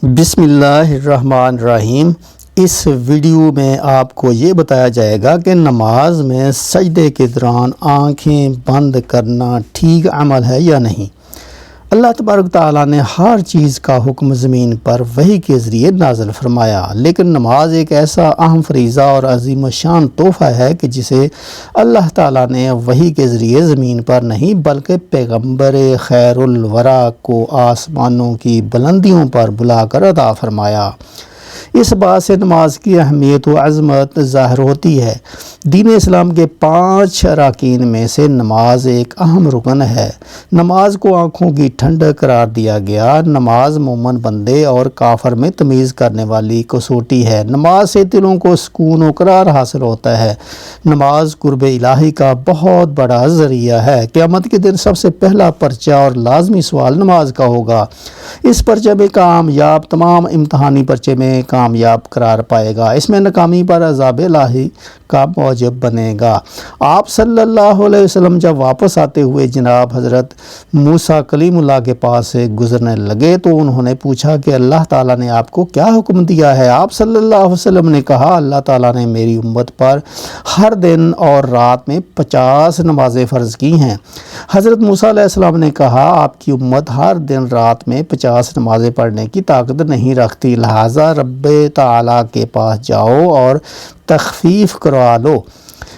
بسم اللہ الرحمن الرحیم۔ اس ویڈیو میں آپ کو یہ بتایا جائے گا کہ نماز میں سجدے کے دوران آنکھیں بند کرنا ٹھیک عمل ہے یا نہیں۔ اللہ تبارک تعالیٰ نے ہر چیز کا حکم زمین پر وحی کے ذریعے نازل فرمایا، لیکن نماز ایک ایسا اہم فریضہ اور عظیم الشان تحفہ ہے کہ جسے اللہ تعالیٰ نے وحی کے ذریعے زمین پر نہیں بلکہ پیغمبر خیر الورا کو آسمانوں کی بلندیوں پر بلا کر عطا فرمایا۔ اس بات سے نماز کی اہمیت و عظمت ظاہر ہوتی ہے۔ دین اسلام کے 5 اراکین میں سے نماز ایک اہم رکن ہے۔ نماز کو آنکھوں کی ٹھنڈک قرار دیا گیا۔ نماز مومن بندے اور کافر میں تمیز کرنے والی کسوٹی ہے۔ نماز سے دلوں کو سکون و قرار حاصل ہوتا ہے۔ نماز قرب الہی کا بہت بڑا ذریعہ ہے۔ قیامت کے دن سب سے پہلا پرچہ اور لازمی سوال نماز کا ہوگا۔ اس پرچے میں کامیاب تمام امتحانی پرچے میں کامیاب قرار پائے گا۔ اس میں ناکامی پر عذاب الہی کا موجب بنے گا۔ آپ صلی اللہ علیہ وسلم جب واپس آتے ہوئے جناب حضرت موسیٰ کلیم اللہ کے پاس سے گزرنے لگے تو انہوں نے پوچھا کہ اللہ تعالیٰ نے آپ کو کیا حکم دیا ہے؟ آپ صلی اللہ علیہ وسلم نے کہا، اللہ تعالیٰ نے میری امت پر ہر دن اور رات میں 50 نمازیں فرض کی ہیں۔ حضرت موسیٰ علیہ السلام نے کہا، آپ کی امت ہر دن رات میں 50 نمازیں پڑھنے کی طاقت نہیں رکھتی، لہٰذا رب تعالیٰ کے پاس جاؤ اور تخفیف کروا لو،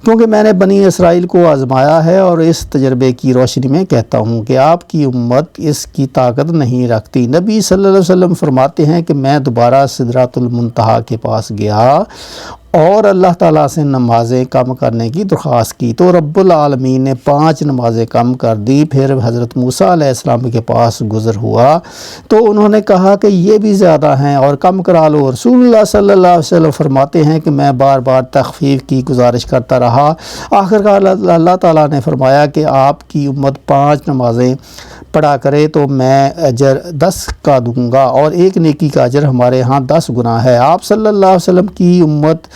کیونکہ میں نے بنی اسرائیل کو آزمایا ہے اور اس تجربے کی روشنی میں کہتا ہوں کہ آپ کی امت اس کی طاقت نہیں رکھتی۔ نبی صلی اللہ علیہ وسلم فرماتے ہیں کہ میں دوبارہ سدرۃ المنتہا کے پاس گیا اور اللہ تعالیٰ سے نمازیں کم کرنے کی درخواست کی تو رب العالمین نے 5 نمازیں کم کر دی۔ پھر حضرت موسیٰ علیہ السلام کے پاس گزر ہوا تو انہوں نے کہا کہ یہ بھی زیادہ ہیں اور کم کرا لو۔ رسول اللہ صلی اللہ علیہ وسلم فرماتے ہیں کہ میں بار بار تخفیف کی گزارش کرتا رہا۔ آخرکار اللہ تعالیٰ نے فرمایا کہ آپ کی امت 5 نمازیں پڑھا کرے تو میں اجر 10 کا دوں گا اور ایک نیکی کا اجر ہمارے ہاں 10 گنا ہے۔ آپ صلی اللہ علیہ وسلم کی امت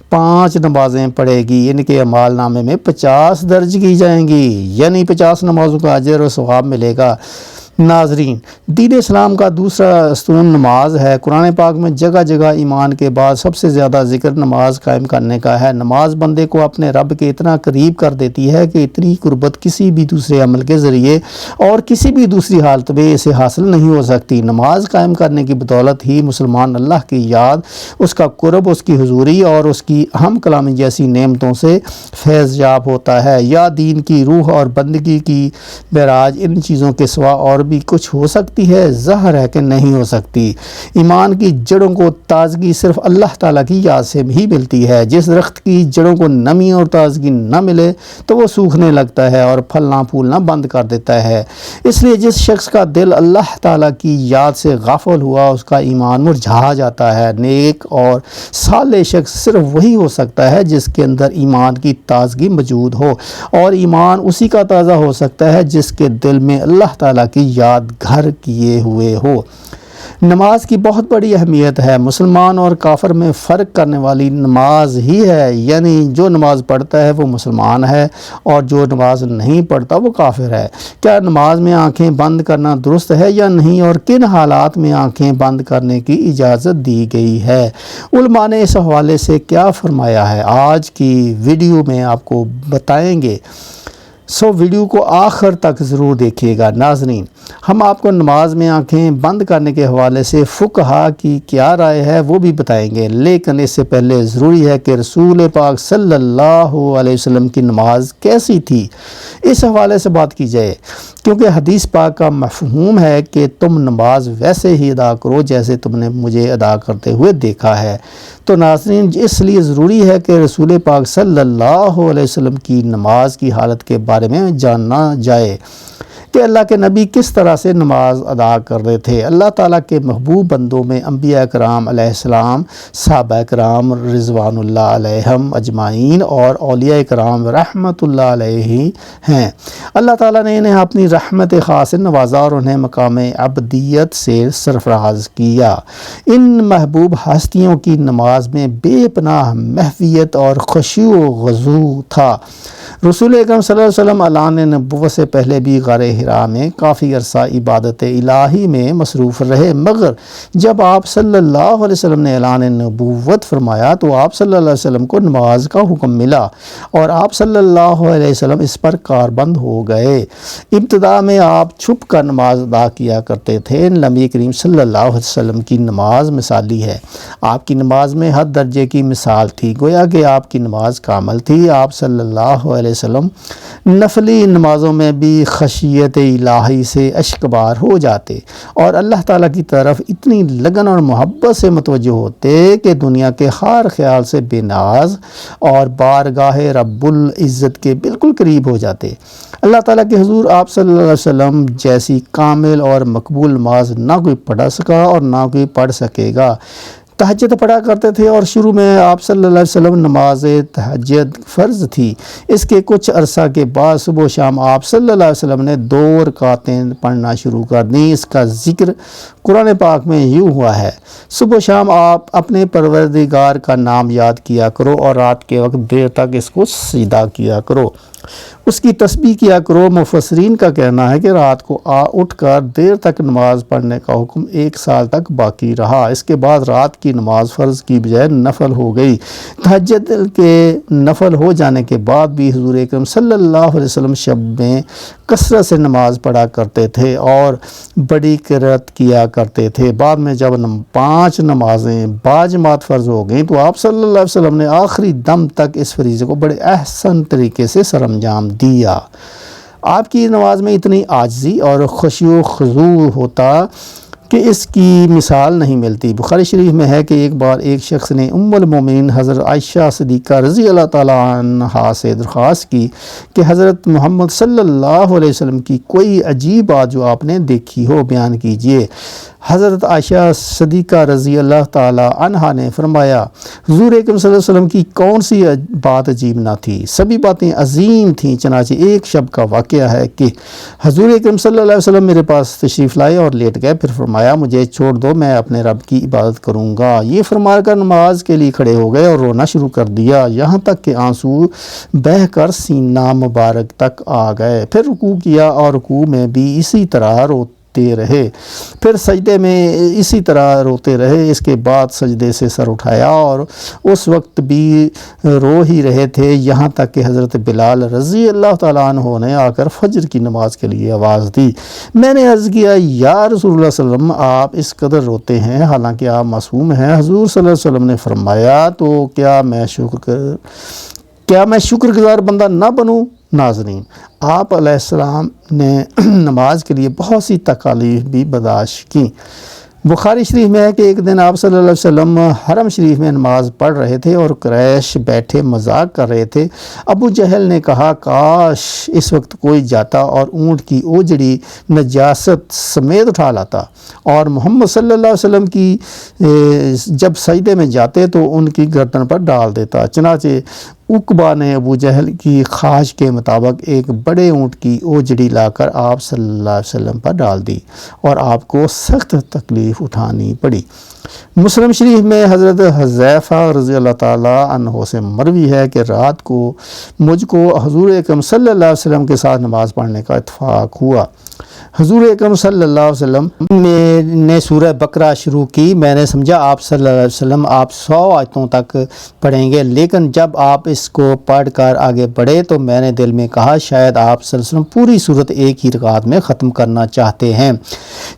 5 نمازیں پڑھے گی، ان کے اعمال نامے میں 50 درج کی جائیں گی، یعنی 50 نمازوں کا اجر و ثواب ملے گا۔ ناظرین، دین اسلام کا دوسرا ستون نماز ہے۔ قرآن پاک میں جگہ جگہ ایمان کے بعد سب سے زیادہ ذکر نماز قائم کرنے کا ہے۔ نماز بندے کو اپنے رب کے اتنا قریب کر دیتی ہے کہ اتنی قربت کسی بھی دوسرے عمل کے ذریعے اور کسی بھی دوسری حالت میں اسے حاصل نہیں ہو سکتی۔ نماز قائم کرنے کی بدولت ہی مسلمان اللہ کی یاد، اس کا قرب، اس کی حضوری اور اس کی اہم کلامی جیسی نعمتوں سے فیض یاب ہوتا ہے۔ یا دین کی روح اور بندگی کی معراج ان چیزوں کے سوا اور بھی کچھ ہو سکتی ہے؟ ظاہر ہے کہ نہیں ہو سکتی۔ ایمان کی جڑوں کو تازگی صرف اللہ تعالیٰ کی یاد سے بھی ملتی ہے۔ جس درخت کی جڑوں کو نمی اور تازگی نہ ملے تو وہ سوکھنے لگتا ہے اور پھلنا پھولنا بند کر دیتا ہے۔ اس لیے جس شخص کا دل اللہ تعالیٰ کی یاد سے غافل ہوا اس کا ایمان مرجھا جاتا ہے۔ نیک اور صالح شخص صرف وہی ہو سکتا ہے جس کے اندر ایمان کی تازگی موجود ہو، اور ایمان اسی کا تازہ ہو سکتا ہے جس کے دل میں اللہ تعالیٰ کی یاد گھر کیے ہوئے ہو۔ نماز کی بہت بڑی اہمیت ہے۔ مسلمان اور کافر میں فرق کرنے والی نماز ہی ہے، یعنی جو نماز پڑھتا ہے وہ مسلمان ہے اور جو نماز نہیں پڑھتا وہ کافر ہے۔ کیا نماز میں آنکھیں بند کرنا درست ہے یا نہیں، اور کن حالات میں آنکھیں بند کرنے کی اجازت دی گئی ہے؟ علماء نے اس حوالے سے کیا فرمایا ہے، آج کی ویڈیو میں آپ کو بتائیں گے، سو ویڈیو کو آخر تک ضرور دیکھیے گا۔ ناظرین، ہم آپ کو نماز میں آنکھیں بند کرنے کے حوالے سے فقہا کی کیا رائے ہے وہ بھی بتائیں گے، لیکن اس سے پہلے ضروری ہے کہ رسول پاک صلی اللہ علیہ وسلم کی نماز کیسی تھی، اس حوالے سے بات کی جائے، کیونکہ حدیث پاک کا مفہوم ہے کہ تم نماز ویسے ہی ادا کرو جیسے تم نے مجھے ادا کرتے ہوئے دیکھا ہے۔ تو ناظرین، اس لیے ضروری ہے کہ رسول پاک صلی اللہ علیہ وسلم کی نماز کی حالت کے بارے میں جاننا جائے کہ اللہ کے نبی کس طرح سے نماز ادا کر رہے تھے۔ اللہ تعالیٰ کے محبوب بندوں میں انبیاء کرام علیہ السلام، صحابہ کرام رضوان اللہ علیہم اجمعین اور اولیاء کرام رحمت اللہ علیہ ہیں۔ اللہ تعالیٰ نے انہیں اپنی رحمت خاص سے نوازا اور انہیں مقام عبدیت سے سرفراز کیا۔ ان محبوب ہستیوں کی نماز میں بے پناہ محویت اور خشوع و خضوع تھا۔ رسول اکرم صلی اللہ علیہ وسلم اعلان نبوت سے پہلے بھی غار حرا میں کافی عرصہ عبادت الہی میں مصروف رہے، مگر جب آپ صلی اللہ علیہ وسلم نے اعلان نبوت فرمایا تو آپ صلی اللہ علیہ وسلم کو نماز کا حکم ملا اور آپ صلی اللہ علیہ وسلم اس پر کاربند ہو گئے۔ ابتدا میں آپ چھپ کر نماز ادا کیا کرتے تھے۔ نبی کریم صلی اللہ علیہ وسلم کی نماز مثالی ہے، آپ کی نماز میں ہر درجے کی مثال تھی، گویا کہ آپ کی نماز کامل تھی۔ آپ صلی اللہ علیہ وسلم نفلی نمازوں میں بھی خشیت الہی سے اشکبار ہو جاتے اور اللہ تعالیٰ کی طرف اتنی لگن اور محبت سے متوجہ ہوتے کہ دنیا کے ہر خیال سے بے نیاز اور بارگاہ رب العزت کے بالکل قریب ہو جاتے۔ اللہ تعالیٰ کے حضور آپ صلی اللہ علیہ وسلم جیسی کامل اور مقبول نماز نہ کوئی پڑھ سکا اور نہ کوئی پڑھ سکے گا۔ تہجد پڑھا کرتے تھے اور شروع میں آپ صلی اللہ علیہ وسلم نماز تہجد فرض تھی، اس کے کچھ عرصہ کے بعد صبح و شام آپ صلی اللہ علیہ وسلم نے 2 رکعتیں پڑھنا شروع کر دیں۔ اس کا ذکر قرآن پاک میں یوں ہوا ہے، صبح و شام آپ اپنے پروردگار کا نام یاد کیا کرو اور رات کے وقت دیر تک اس کو سجدہ کیا کرو، اس کی تسبیح کیا کرو۔ مفسرین کا کہنا ہے کہ رات کو اٹھ کر دیر تک نماز پڑھنے کا حکم 1 سال تک باقی رہا، اس کے بعد رات کی نماز فرض کی بجائے نفل ہو گئی۔ تہجد کے نفل ہو جانے کے بعد بھی حضور اکرم صلی اللہ علیہ وسلم شب میں کثرت سے نماز پڑھا کرتے تھے اور بڑی قرات کیا کرتے تھے۔ بعد میں جب 5 نمازیں باجماعت فرض ہو گئیں تو آپ صلی اللہ علیہ وسلم نے آخری دم تک اس فریضے کو بڑے احسن طریقے سے سرانجام دیا۔ آپ کی نماز میں اتنی عاجزی اور خشوع و خضوع ہوتا کہ اس کی مثال نہیں ملتی۔ بخاری شریف میں ہے کہ ایک بار ایک شخص نے ام المومنین حضرت عائشہ صدیقہ رضی اللہ تعالیٰ عنہا سے درخواست کی کہ حضرت محمد صلی اللہ علیہ وسلم کی کوئی عجیب بات جو آپ نے دیکھی ہو بیان کیجئے۔ حضرت عائشہ صدیقہ رضی اللہ تعالیٰ عنہا نے فرمایا، حضور اکرم صلی اللہ علیہ وسلم کی کون سی بات عجیب نہ تھی، سبھی باتیں عظیم تھیں۔ چنانچہ ایک شب کا واقعہ ہے کہ حضور اکرم صلی اللہ علیہ وسلم میرے پاس تشریف لائے اور لیٹ گئے، پھر فرمایا مجھے چھوڑ دو، میں اپنے رب کی عبادت کروں گا۔ یہ فرما کر نماز کے لیے کھڑے ہو گئے اور رونا شروع کر دیا، یہاں تک کہ آنسو بہہ کر سینہ مبارک تک آ گئے۔ پھر رکوع کیا اور رکوع میں بھی اسی طرح روتے رہے، پھر سجدے میں اسی طرح روتے رہے۔ اس کے بعد سجدے سے سر اٹھایا اور اس وقت بھی رو ہی رہے تھے، یہاں تک کہ حضرت بلال رضی اللہ تعالیٰ عنہ نے آ کر فجر کی نماز کے لیے آواز دی۔ میں نے عرض کیا، یا رسول اللہ صلی اللہ علیہ وسلم آپ اس قدر روتے ہیں حالانکہ آپ معصوم ہیں؟ حضور صلی اللہ علیہ وسلم نے فرمایا، تو کیا میں شکر گزار بندہ نہ بنوں؟ ناظرین، آپ علیہ السلام نے نماز کے لیے بہت سی تکالیف بھی برداشت کی۔ بخاری شریف میں ہے کہ ایک دن آپ صلی اللہ علیہ وسلم حرم شریف میں نماز پڑھ رہے تھے اور قریش بیٹھے مذاق کر رہے تھے۔ ابو جہل نے کہا، کاش اس وقت کوئی جاتا اور اونٹ کی اوجڑی نجاست سمیت اٹھا لاتا اور محمد صلی اللہ علیہ وسلم کی جب سجدے میں جاتے تو ان کی گردن پر ڈال دیتا۔ چنانچہ عقبہ نے ابو جہل کی خواہش کے مطابق ایک بڑے اونٹ کی اوجڑی لا کر آپ صلی اللہ علیہ وسلم پر ڈال دی اور آپ کو سخت تکلیف اٹھانی پڑی۔ مسلم شریف میں حضرت حذیفہ رضی اللہ تعالیٰ عنہ سے مروی ہے کہ رات کو مجھ کو حضور اکرم صلی اللہ علیہ وسلم کے ساتھ نماز پڑھنے کا اتفاق ہوا۔ حضور اکرم صلی اللہ علیہ وسلم نے سورہ بقرہ شروع کی، میں نے سمجھا آپ صلی اللہ علیہ وسلم آپ 100 آیتوں تک پڑھیں گے، لیکن جب آپ اس کو پڑھ کر آگے بڑھے تو میں نے دل میں کہا شاید آپ صلی اللہ علیہ وسلم پوری صورت ایک ہی رکعت میں ختم کرنا چاہتے ہیں۔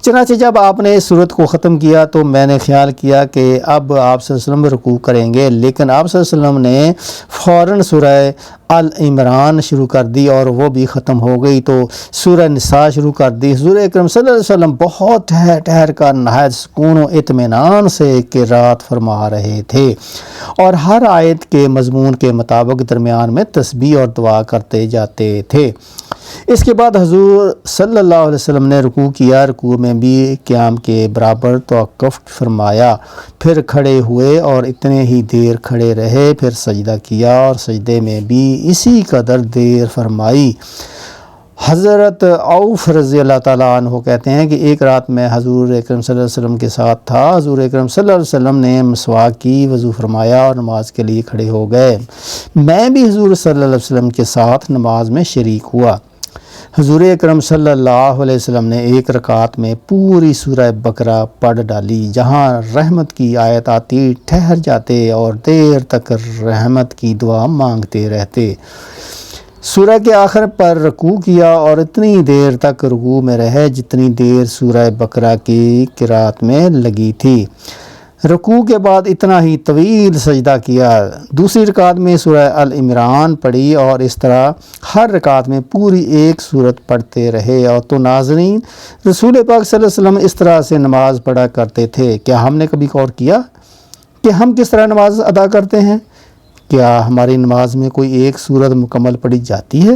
چنانچہ جب آپ نے اس صورت کو ختم کیا تو میں نے خیال کیا کہ اب آپ صلی اللہ علیہ وسلم رکوع کریں گے، لیکن آپ صلی اللہ علیہ وسلم نے فوراً سورہ آل عمران شروع کر دی اور وہ بھی ختم ہو گئی تو سورہ نساء شروع کر دی۔ حضور اکرم صلی اللہ علیہ وسلم بہت ٹھہر کر نہایت سکون و اطمینان سے قرات فرما رہے تھے اور ہر آیت کے مضمون کے مطابق درمیان میں تسبیح اور دعا کرتے جاتے تھے۔ اس کے بعد حضور صلی اللہ علیہ وسلم نے رکوع کیا، رکوع میں بھی قیام کے برابر توقف فرمایا، پھر کھڑے ہوئے اور اتنے ہی دیر کھڑے رہے، پھر سجدہ کیا اور سجدے میں بھی اسی قدر دیر فرمائی۔ حضرت عوف رضی اللہ تعالیٰ عنہ کہتے ہیں کہ ایک رات میں حضور اکرم صلی اللہ علیہ وسلم کے ساتھ تھا، حضور اکرم صلی اللہ علیہ وسلم نے مسواک کی، وضو فرمایا اور نماز کے لیے کھڑے ہو گئے۔ میں بھی حضور صلی اللہ علیہ وسلم کے ساتھ نماز میں شریک ہوا۔ حضور اکرم صلی اللہ علیہ وسلم نے ایک رکعت میں پوری سورہ بقرہ پڑھ ڈالی۔ جہاں رحمت کی آیت آتی ٹھہر جاتے اور دیر تک رحمت کی دعا مانگتے رہتے۔ سورہ کے آخر پر رکوع کیا اور اتنی دیر تک رکوع میں رہے جتنی دیر سورہ بقرہ کی قرات میں لگی تھی۔ رکوع کے بعد اتنا ہی طویل سجدہ کیا۔ دوسری رکعت میں سورہ ال عمران پڑھی اور اس طرح ہر رکعت میں پوری ایک سورت پڑھتے رہے۔ اور تو ناظرین، رسول پاک صلی اللہ علیہ وسلم اس طرح سے نماز پڑھا کرتے تھے۔ کیا ہم نے کبھی غور کیا کہ ہم کس طرح نماز ادا کرتے ہیں؟ کیا ہماری نماز میں کوئی ایک سورت مکمل پڑھی جاتی ہے؟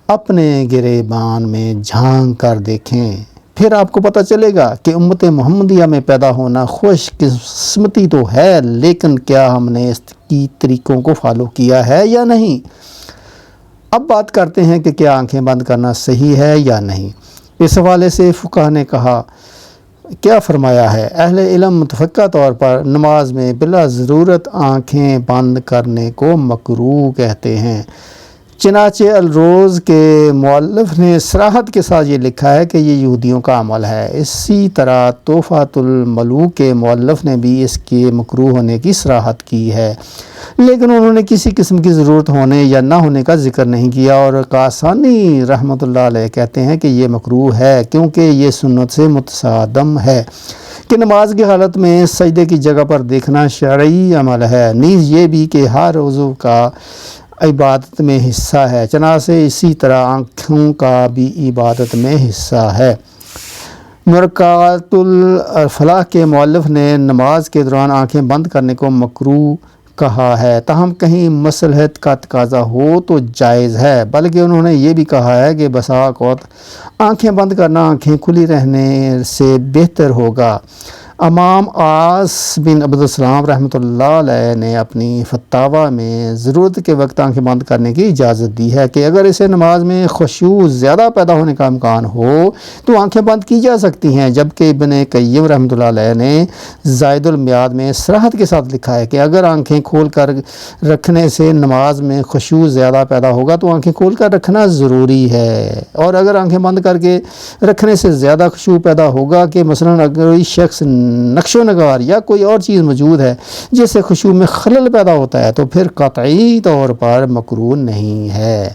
اپنے گریبان میں جھانک کر دیکھیں، پھر آپ کو پتہ چلے گا کہ امت محمدیہ میں پیدا ہونا خوش قسمتی تو ہے، لیکن کیا ہم نے اس کی طریقوں کو فالو کیا ہے یا نہیں؟ اب بات کرتے ہیں کہ کیا آنکھیں بند کرنا صحیح ہے یا نہیں۔ اس حوالے سے فقہ نے کیا فرمایا ہے؟ اہل علم متفقہ طور پر نماز میں بلا ضرورت آنکھیں بند کرنے کو مکروہ کہتے ہیں۔ چنانچہ الروز کے مؤلف نے صراحت کے ساتھ یہ لکھا ہے کہ یہ یہودیوں کا عمل ہے۔ اسی طرح تحفۃ الملوک کے مؤلف نے بھی اس کے مکروہ ہونے کی صراحت کی ہے، لیکن انہوں نے کسی قسم کی ضرورت ہونے یا نہ ہونے کا ذکر نہیں کیا۔ اور قاسانی رحمۃ اللہ علیہ کہتے ہیں کہ یہ مکروہ ہے کیونکہ یہ سنت سے متصادم ہے کہ نماز کی حالت میں سجدے کی جگہ پر دیکھنا شرعی عمل ہے، نیز یہ بھی کہ ہر عضو کا عبادت میں حصہ ہے، چنانچہ اسی طرح آنکھوں کا بھی عبادت میں حصہ ہے۔ مرقات الفلاح کے مؤلف نے نماز کے دوران آنکھیں بند کرنے کو مکروہ کہا ہے، تاہم کہیں مصلحت کا تقاضا ہو تو جائز ہے، بلکہ انہوں نے یہ بھی کہا ہے کہ بسا اوقات آنکھیں بند کرنا آنکھیں کھلی رہنے سے بہتر ہوگا۔ امام عاص بن عبدالسلام رحمۃ اللہ علیہ نے اپنی فتاویٰ میں ضرورت کے وقت آنکھیں بند کرنے کی اجازت دی ہے کہ اگر اسے نماز میں خشوع زیادہ پیدا ہونے کا امکان ہو تو آنکھیں بند کی جا سکتی ہیں، جبکہ ابن قیم رحمۃ اللہ علیہ نے زائد المیعاد میں صراحت کے ساتھ لکھا ہے کہ اگر آنکھیں کھول کر رکھنے سے نماز میں خشوع زیادہ پیدا ہوگا تو آنکھیں کھول کر رکھنا ضروری ہے، اور اگر آنکھیں بند کر کے رکھنے سے زیادہ خشوع پیدا ہوگا کہ مثلاً اگر کوئی شخص نقش و نگار یا کوئی اور چیز موجود ہے جس سے خشوع میں خلل پیدا ہوتا ہے تو پھر قطعی طور پر مکروہ نہیں ہے،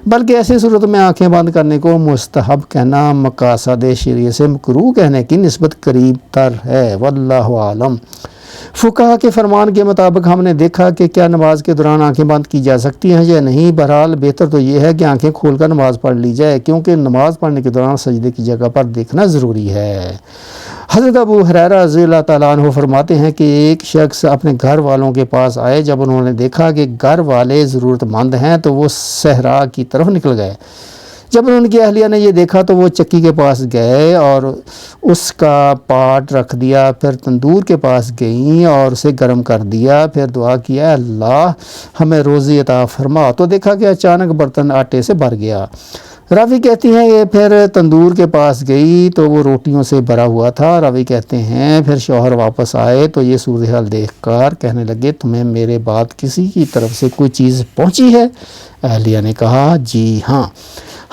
بلکہ ایسی صورت میں آنکھیں بند کرنے کو مستحب کہنا مقاصد شریعت سے مکروہ کہنے کی نسبت قریب تر ہے، واللہ عالم۔ فقہا کے فرمان کے مطابق ہم نے دیکھا کہ کیا نماز کے دوران آنکھیں بند کی جا سکتی ہیں یا نہیں۔ بہرحال بہتر تو یہ ہے کہ آنکھیں کھول کر نماز پڑھ لی جائے، کیونکہ نماز پڑھنے کے دوران سجدے کی جگہ پر دیکھنا ضروری ہے۔ حضرت ابو ہریرہ رضی اللہ تعالیٰ عنہ فرماتے ہیں کہ ایک شخص اپنے گھر والوں کے پاس آئے، جب انہوں نے دیکھا کہ گھر والے ضرورت مند ہیں تو وہ صحرا کی طرف نکل گئے۔ جب ان کی اہلیہ نے یہ دیکھا تو وہ چکی کے پاس گئے اور اس کا پاٹ رکھ دیا، پھر تندور کے پاس گئیں اور اسے گرم کر دیا، پھر دعا کیا، اللہ ہمیں روزی عطا فرما، تو دیکھا کہ اچانک برتن آٹے سے بھر گیا۔ راوی کہتی ہیں یہ پھر تندور کے پاس گئی تو وہ روٹیوں سے بھرا ہوا تھا۔ راوی کہتے ہیں پھر شوہر واپس آئے تو یہ صورتحال دیکھ کر کہنے لگے، تمہیں میرے بعد کسی کی طرف سے کوئی چیز پہنچی ہے؟ اہلیہ نے کہا، جی ہاں،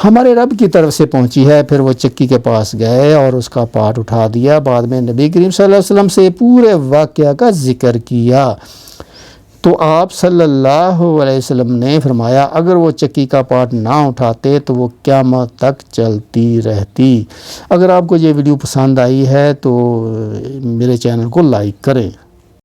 ہمارے رب کی طرف سے پہنچی ہے۔ پھر وہ چکی کے پاس گئے اور اس کا پاٹ اٹھا دیا۔ بعد میں نبی کریم صلی اللہ علیہ وسلم سے پورے واقعہ کا ذکر کیا تو آپ صلی اللہ علیہ وسلم نے فرمایا، اگر وہ چکی کا پاٹ نہ اٹھاتے تو وہ قیامت تک چلتی رہتی۔ اگر آپ کو یہ ویڈیو پسند آئی ہے تو میرے چینل کو لائک کریں۔